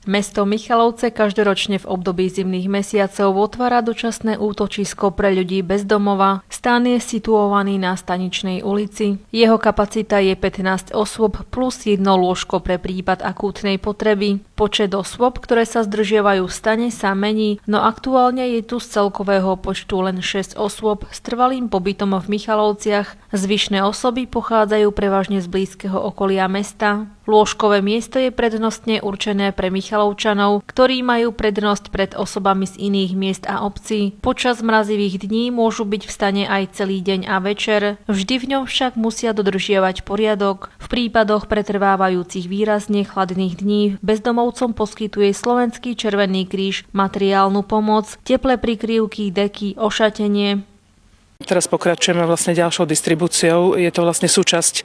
Mesto Michalovce každoročne v období zimných mesiacov otvára dočasné útočisko pre ľudí bez domova. Stán je situovaný na Staničnej ulici. Jeho kapacita je 15 osôb plus jedno lôžko pre prípad akútnej potreby. Počet osôb, ktoré sa zdržiavajú v stane, sa mení, no aktuálne je tu z celkového počtu len 6 osôb s trvalým pobytom v Michalovciach. Zvyšné osoby pochádzajú prevažne z blízkeho okolia mesta. Lôžkové miesto je prednostne určené pre Michalovčanov, ktorí majú prednosť pred osobami z iných miest a obcí. Počas mrazivých dní môžu byť v stane aj celý deň a večer. Vždy v ňom však musia dodržiavať poriadok. V prípadoch pretrvávajúcich výrazne chladných dní bezdomovcom poskytuje Slovenský Červený kríž materiálnu pomoc, teplé prikryvky, deky, ošatenie. Teraz pokračujeme vlastne ďalšou distribúciou. Je to vlastne súčasť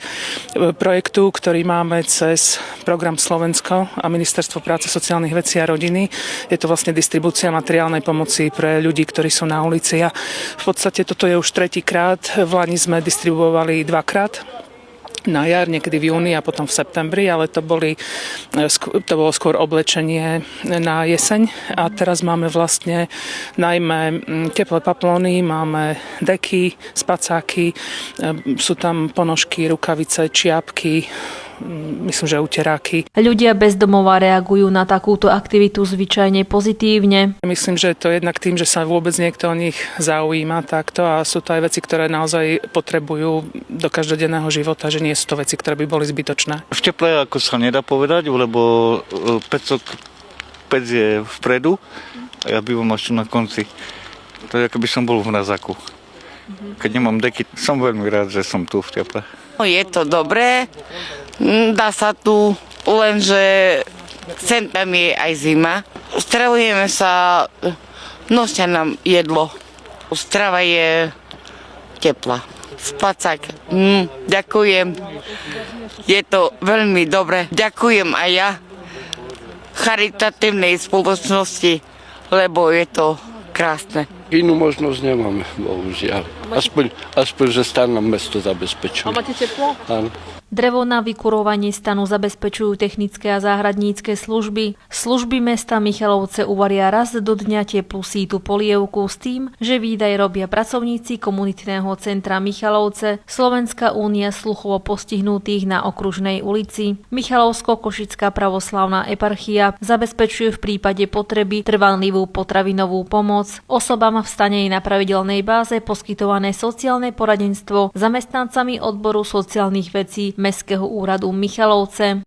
projektu, ktorý máme cez program Slovensko a Ministerstvo práce, sociálnych vecí a rodiny. Je to vlastne distribúcia materiálnej pomoci pre ľudí, ktorí sú na ulici. A v podstate toto je už tretíkrát. V lani sme distribuovali dvakrát. Na jar, niekedy v júni a potom v septembri, ale to bolo skôr oblečenie na jeseň. A teraz máme vlastne najmä teplé paplóny, máme deky, spacáky, sú tam ponožky, rukavice, čiapky, myslím, že uteráky. Ľudia bez domova reagujú na takúto aktivitu zvyčajne pozitívne. Myslím, že to je jednak tým, že sa vôbec niekto o nich zaujíma takto a sú to aj veci, ktoré naozaj potrebujú do každodenného života, že nie sú to veci, ktoré by boli zbytočné. V teple ako sa nedá povedať, lebo pec je vpredu a ja bývam až tu na konci. To je, ako by som bol v mrazaku. Keď nemám deky, som veľmi rád, že som tu v teple. Je to dobré, dá sa tu, lenže sem tam je aj zima. Stravujeme sa, nosia nám jedlo. Strava je teplá. Spacák, ďakujem. Je to veľmi dobre. Ďakujem aj ja charitatívnej spoločnosti, lebo je to krásne. Inú možnosť nemáme, bohužiaľ. Aspoň, že stan nám mesto zabezpečuje. A máte teplo? Áno. Drevo na vykurovanie stanu zabezpečujú technické a záhradnícke služby. Služby mesta Michalovce uvaria raz do dňa teplú sítu polievku s tým, že výdaj robia pracovníci komunitného centra Michalovce, Slovenská únia sluchovo postihnutých na Okružnej ulici. Michalovsko-Košická pravoslavná eparchia zabezpečuje v prípade potreby trvanlivú potravinovú pomoc. Osobám v stane je na pravidelnej báze poskytované sociálne poradenstvo zamestnancami odboru sociálnych vecí Mestského úradu Michalovce.